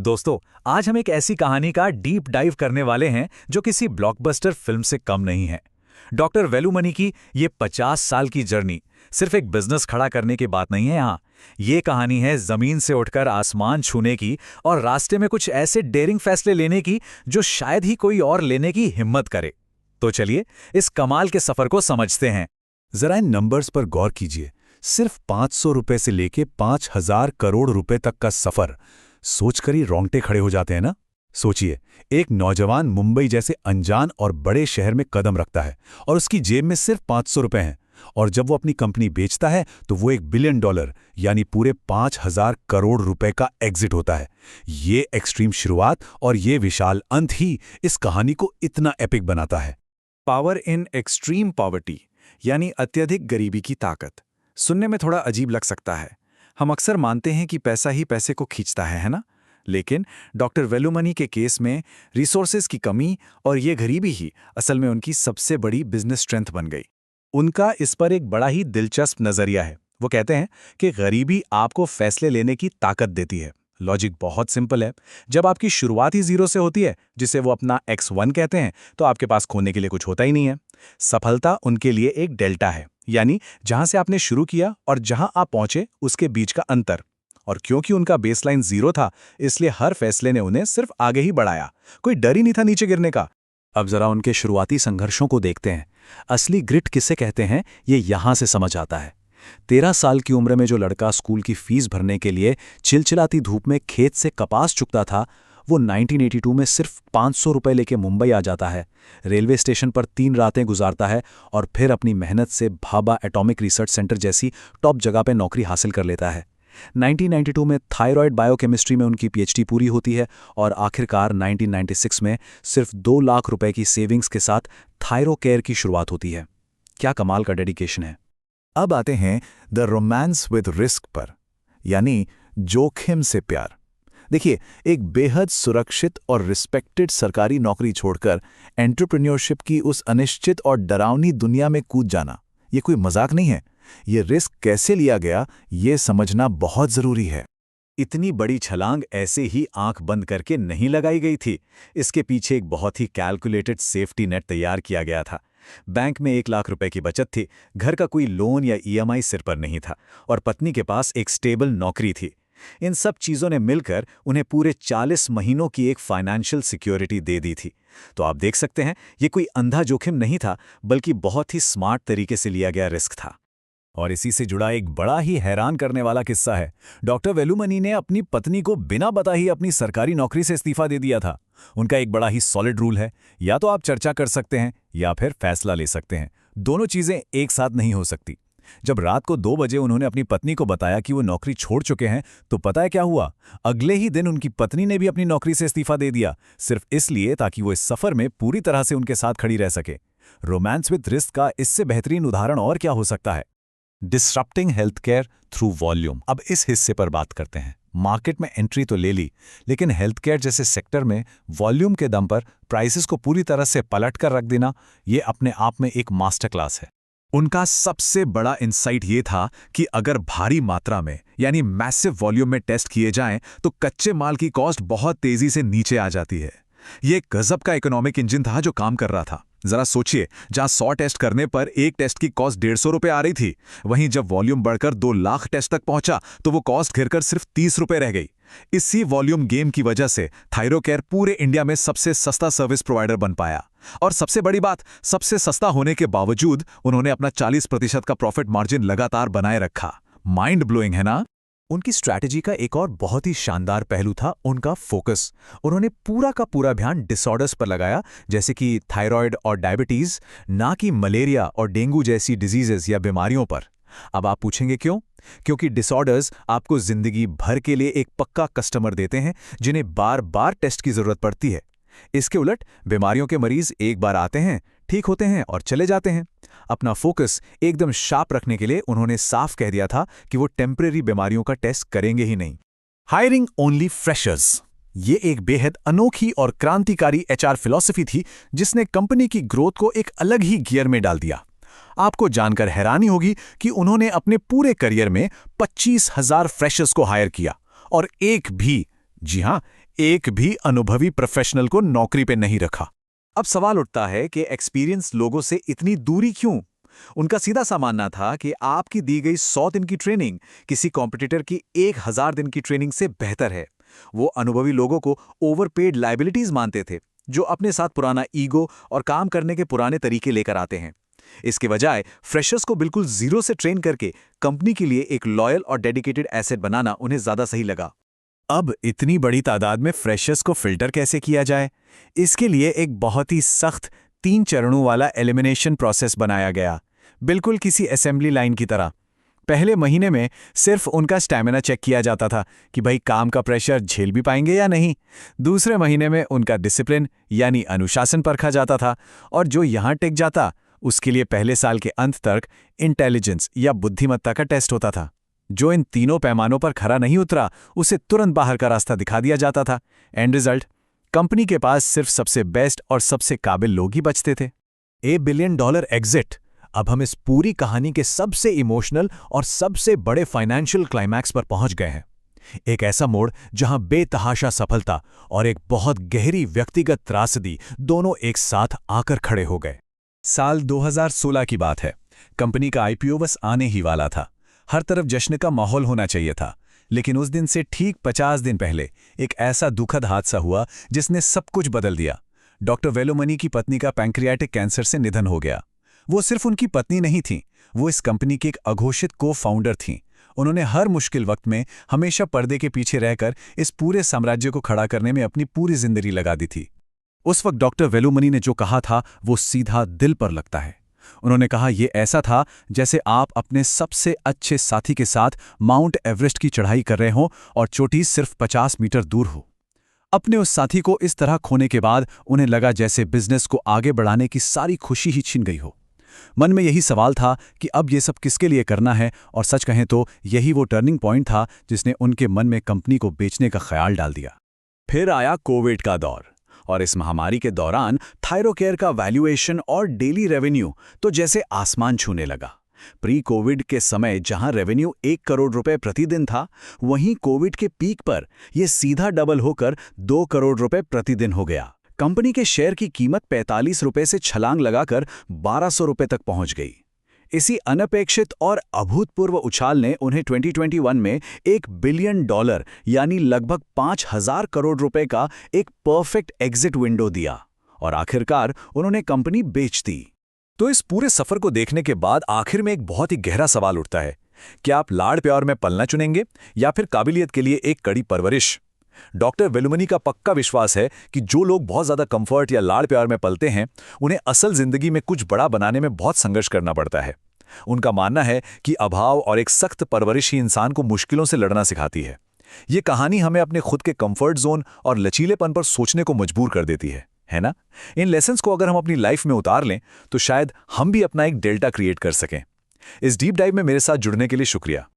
दोस्तों, आज हम एक ऐसी कहानी का डीप डाइव करने वाले हैं जो किसी ब्लॉकबस्टर फिल्म से कम नहीं है। डॉक्टर वेलुमनी की ये 50 साल की जर्नी सिर्फ एक बिजनेस खड़ा करने की बात नहीं है। यहाँ ये कहानी है जमीन से उठकर आसमान छूने की और रास्ते में कुछ ऐसे डेयरिंग फैसले लेने की जो शायद ही कोई और लेने की हिम्मत करे। तो चलिए इस कमाल के सफर को समझते हैं। जरा इन नंबर्स पर गौर कीजिए। सिर्फ 500 रुपए से लेके 5000 करोड़ रुपए तक का सफर सोचकर ही रोंगटे खड़े हो जाते हैं ना। सोचिए, एक नौजवान मुंबई जैसे अनजान और बड़े शहर में कदम रखता है और उसकी जेब में सिर्फ 500 रुपए हैं, और जब वो अपनी कंपनी बेचता है तो वो $1 बिलियन यानी पूरे 5000 करोड़ रुपए का एग्जिट होता है। ये एक्सट्रीम शुरुआत और ये विशाल अंत ही इस कहानी को इतना एपिक बनाता है। पावर इन एक्सट्रीम पॉवर्टी यानी अत्यधिक गरीबी की ताकत सुनने में थोड़ा अजीब लग सकता है। हम अक्सर मानते हैं कि पैसा ही पैसे को खींचता है ना? लेकिन डॉक्टर वेलुमनी के केस में रिसोर्सेज की कमी और ये गरीबी ही असल में उनकी सबसे बड़ी बिजनेस स्ट्रेंथ बन गई। उनका इस पर एक बड़ा ही दिलचस्प नजरिया है। वो कहते हैं कि गरीबी आपको फैसले लेने की ताकत देती है। लॉजिक बहुत सिंपल है। जब आपकी शुरुआत ही जीरो से होती है, जिसे वो अपना X1 कहते हैं, तो आपके पास खोने के लिए कुछ होता ही नहीं है। सफलता उनके लिए एक डेल्टा है, यानी जहां से आपने शुरू किया और जहां आप पहुंचे उसके बीच का अंतर। और क्योंकि उनका बेसलाइन जीरो था, इसलिए हर फैसले ने उन्हें सिर्फ आगे ही बढ़ाया। कोई डर ही नहीं था नीचे गिरने का। अब जरा उनके शुरुआती संघर्षों को देखते हैं। असली ग्रिट किसे कहते हैं, ये यहां से समझ आता है। 13 साल की उम्र में जो लड़का स्कूल की फीस भरने के लिए चिलचिलाती धूप में खेत से कपास चुगता था, वो 1982 में सिर्फ 500 रुपए लेके मुंबई आ जाता है, रेलवे स्टेशन पर 3 रातें गुजारता है और फिर अपनी मेहनत से भाभा एटॉमिक रिसर्च सेंटर जैसी टॉप जगह पे नौकरी हासिल कर लेता है। 1992 में थायराइड बायोकेमिस्ट्री में उनकी PhD पूरी होती है और आखिरकार 1996 में सिर्फ 2 लाख रुपए की सेविंग्स के साथ थायरो केयर की शुरुआत होती है। क्या कमाल का डेडिकेशन है। अब आते हैं द रोमांस विद रिस्क पर, यानी जोखिम से प्यार। देखिए, एक बेहद सुरक्षित और रिस्पेक्टेड सरकारी नौकरी छोड़कर एंटरप्रेन्योरशिप की उस अनिश्चित और डरावनी दुनिया में कूद जाना, ये कोई मजाक नहीं है। ये रिस्क कैसे लिया गया, ये समझना बहुत जरूरी है। इतनी बड़ी छलांग ऐसे ही आंख बंद करके नहीं लगाई गई थी। इसके पीछे एक बहुत ही कैलकुलेटेड सेफ्टी नेट तैयार किया गया था। बैंक में 1 लाख रुपए की बचत थी, घर का कोई लोन या EMI सिर पर नहीं था, और पत्नी के पास एक स्टेबल नौकरी थी। इन सब चीजों ने मिलकर उन्हें पूरे 40 महीनों की एक फाइनेंशियल सिक्योरिटी दे दी थी। तो आप देख सकते हैं, ये कोई अंधा जोखिम नहीं था, बल्कि बहुत ही स्मार्ट तरीके से लिया गया रिस्क था। और इसी से जुड़ा एक बड़ा ही हैरान करने वाला किस्सा है। डॉक्टर वेलुमनी ने अपनी पत्नी को बिना बताए ही अपनी सरकारी नौकरी से इस्तीफा दे दिया था। उनका एक बड़ा ही सॉलिड रूल है, या तो आप चर्चा कर सकते हैं या फिर फैसला ले सकते हैं। दोनों चीजें एक साथ नहीं हो सकती। जब रात को 2 बजे उन्होंने अपनी पत्नी को बताया कि वो नौकरी छोड़ चुके हैं, तो पता है क्या हुआ? अगले ही दिन उनकी पत्नी ने भी अपनी नौकरी से इस्तीफा दे दिया, सिर्फ इसलिए ताकि वो इस सफर में पूरी तरह से उनके साथ खड़ी रह सके। रोमांस विद रिस्क का इससे बेहतरीन उदाहरण और क्या हो सकता है? Disrupting health care through volume. अब इस हिस्से पर बात करते हैं। मार्केट में एंट्री तो ले ली, लेकिन हेल्थ केयर जैसे सेक्टर में वॉल्यूम के दम पर प्राइसेस को पूरी तरह से पलट कर रख देना, ये अपने आप में एक मास्टर क्लास है। उनका सबसे बड़ा इंसाइट ये था कि अगर भारी मात्रा में यानी मैसिव वॉल्यूम में टेस्ट किए जाएं, तो कच्चे माल की कॉस्ट बहुत तेजी से नीचे आ जाती है। ये एक गजब का इकोनॉमिक इंजन था जो काम कर रहा था। जरा सोचिए, जहां 100 टेस्ट करने पर एक टेस्ट की कॉस्ट 150 रुपए आ रही थी, वहीं जब वॉल्यूम बढ़कर 2 लाख टेस्ट तक पहुंचा तो वो कॉस्ट गिरकर सिर्फ 30 रुपए रह गई। इसी वॉल्यूम गेम की वजह से थायरोकेयर पूरे इंडिया में सबसे सस्ता सर्विस प्रोवाइडर बन पाया। और सबसे बड़ी बात, सबसे सस्ता होने के बावजूद उन्होंने अपना 40% का प्रॉफिट मार्जिन लगातार बनाए रखा। माइंड ब्लोइंग है ना? उनकी स्ट्रैटेजी का एक और बहुत ही शानदार पहलू था उनका फोकस। उन्होंने पूरा का पूरा ध्यान डिसऑर्डर्स पर लगाया, जैसे कि थायराइड और डायबिटीज, ना कि मलेरिया और डेंगू जैसी डिजीजेस या बीमारियों पर। अब आप पूछेंगे क्यों? क्योंकि डिसऑर्डर्स आपको जिंदगी भर के लिए एक पक्का कस्टमर देते हैं, जिन्हें बार बार टेस्ट की जरूरत पड़ती है। इसके उलट बीमारियों के मरीज एक बार आते हैं, ठीक होते हैं और चले जाते हैं। अपना फोकस एकदम शार्प रखने के लिए उन्होंने साफ कह दिया था कि वो टेम्परेरी बीमारियों का टेस्ट करेंगे ही नहीं। हायरिंग ओनली फ्रेशर्स, ये एक बेहद अनोखी और क्रांतिकारी HR फिलॉसफी थी, जिसने कंपनी की ग्रोथ को एक अलग ही गियर में डाल दिया। आपको जानकर हैरानी होगी कि उन्होंने अपने पूरे करियर में 25,000 फ्रेशर्स को हायर किया, और एक भी, जी हां, एक भी अनुभवी प्रोफेशनल को नौकरी पे नहीं रखा। अब सवाल उठता है कि एक्सपीरियंस लोगों से इतनी दूरी क्यों? उनका सीधा सा मानना था कि आपकी दी गई 100 दिन की ट्रेनिंग किसी कॉम्पिटिटर की 1000 दिन की ट्रेनिंग से बेहतर है। वो अनुभवी लोगों को ओवरपेड लायबिलिटीज मानते थे, जो अपने साथ पुराना ईगो और काम करने के पुराने तरीके लेकर आते हैं। इसके बजाय फ्रेशर्स को बिल्कुल जीरो से ट्रेन करके कंपनी के लिए एक लॉयल और डेडिकेटेड एसेट बनाना उन्हें ज्यादा सही लगा। अब इतनी बड़ी तादाद में फ्रेशर्स को फिल्टर कैसे किया जाए? इसके लिए एक बहुत ही सख्त 3 चरणों वाला एलिमिनेशन प्रोसेस बनाया गया, बिल्कुल किसी असेंबली लाइन की तरह। पहले महीने में सिर्फ उनका स्टैमिना चेक किया जाता था कि भाई काम का प्रेशर झेल भी पाएंगे या नहीं। दूसरे महीने में उनका डिसिप्लिन यानी अनुशासन परखा जाता था, और जो यहां टिक जाता उसके लिए पहले साल के अंत तक इंटेलिजेंस या बुद्धिमत्ता का टेस्ट होता था। जो इन तीनों पैमानों पर खरा नहीं उतरा, उसे तुरंत बाहर का रास्ता दिखा दिया जाता था। एंड रिजल्ट, कंपनी के पास सिर्फ सबसे बेस्ट और सबसे काबिल लोग ही बचते थे। $1 बिलियन एग्जिट। अब हम इस पूरी कहानी के सबसे इमोशनल और सबसे बड़े फाइनेंशियल क्लाइमैक्स पर पहुंच गए हैं। एक ऐसा मोड़ जहां बेतहाशा सफलता और एक बहुत गहरी व्यक्तिगत त्रासदी दोनों एक साथ आकर खड़े हो गए। साल 2016 की बात है। कंपनी का आईपीओ बस आने ही वाला था। हर तरफ जश्न का माहौल होना चाहिए था, लेकिन उस दिन से ठीक 50 दिन पहले एक ऐसा दुखद हादसा हुआ जिसने सब कुछ बदल दिया। डॉक्टर वेलुमनी की पत्नी का पैंक्रियाटिक कैंसर से निधन हो गया। वो सिर्फ उनकी पत्नी नहीं थीं, वो इस कंपनी की एक अघोषित को-फाउंडर थीं। उन्होंने हर मुश्किल वक्त में हमेशा पर्दे के पीछे रहकर इस पूरे साम्राज्य को खड़ा करने में अपनी पूरी जिंदगी लगा दी थी। उस वक्त डॉक्टर वेलुमनी ने जो कहा था वो सीधा दिल पर लगता है। उन्होंने कहा, ये ऐसा था जैसे आप अपने सबसे अच्छे साथी के साथ माउंट एवरेस्ट की चढ़ाई कर रहे हों और चोटी सिर्फ 50 मीटर दूर हो। अपने उस साथी को इस तरह खोने के बाद उन्हें लगा जैसे बिजनेस को आगे बढ़ाने की सारी खुशी ही छिन गई हो। मन में यही सवाल था कि अब ये सब किसके लिए करना है, और सच कहें तो यही वो टर्निंग पॉइंट था जिसने उनके मन में कंपनी को बेचने का ख्याल डाल दिया। फिर आया कोविड का दौर, और इस महामारी के दौरान थायरोकेयर का वैल्यूएशन और डेली रेवेन्यू तो जैसे आसमान छूने लगा। प्री कोविड के समय जहां रेवेन्यू 1 करोड़ रुपए प्रतिदिन था, वहीं कोविड के पीक पर यह सीधा डबल होकर 2 करोड़ रुपए प्रतिदिन हो गया। कंपनी के शेयर की कीमत 45 रुपए से छलांग लगाकर 1200 रुपए तक पहुंच गई। इसी अनपेक्षित और अभूतपूर्व उछाल ने उन्हें 2021 में $1 बिलियन यानी लगभग 5000 करोड़ रुपए का एक परफेक्ट एग्जिट विंडो दिया, और आखिरकार उन्होंने कंपनी बेच दी। तो इस पूरे सफर को देखने के बाद आखिर में एक बहुत ही गहरा सवाल उठता है, क्या आप लाड़ प्यार में पलना चुनेंगे या फिर काबिलियत के लिए एक कड़ी परवरिश? डॉक्टर वेलुमनी का पक्का विश्वास है कि जो लोग बहुत ज्यादा कंफर्ट या लाड़ प्यार में पलते हैं, उन्हें असल जिंदगी में कुछ बड़ा बनाने में बहुत संघर्ष करना पड़ता है। उनका मानना है कि अभाव और एक सख्त परवरिश ही इंसान को मुश्किलों से लड़ना सिखाती है। ये कहानी हमें अपने खुद के कंफर्ट जोन और लचीलेपन पर सोचने को मजबूर कर देती है ना? इन लेसन्स को अगर हम अपनी लाइफ में उतार लें तो शायद हम भी अपना एक डेल्टा क्रिएट कर सकें। इस डीप डाइव में मेरे साथ जुड़ने के लिए शुक्रिया।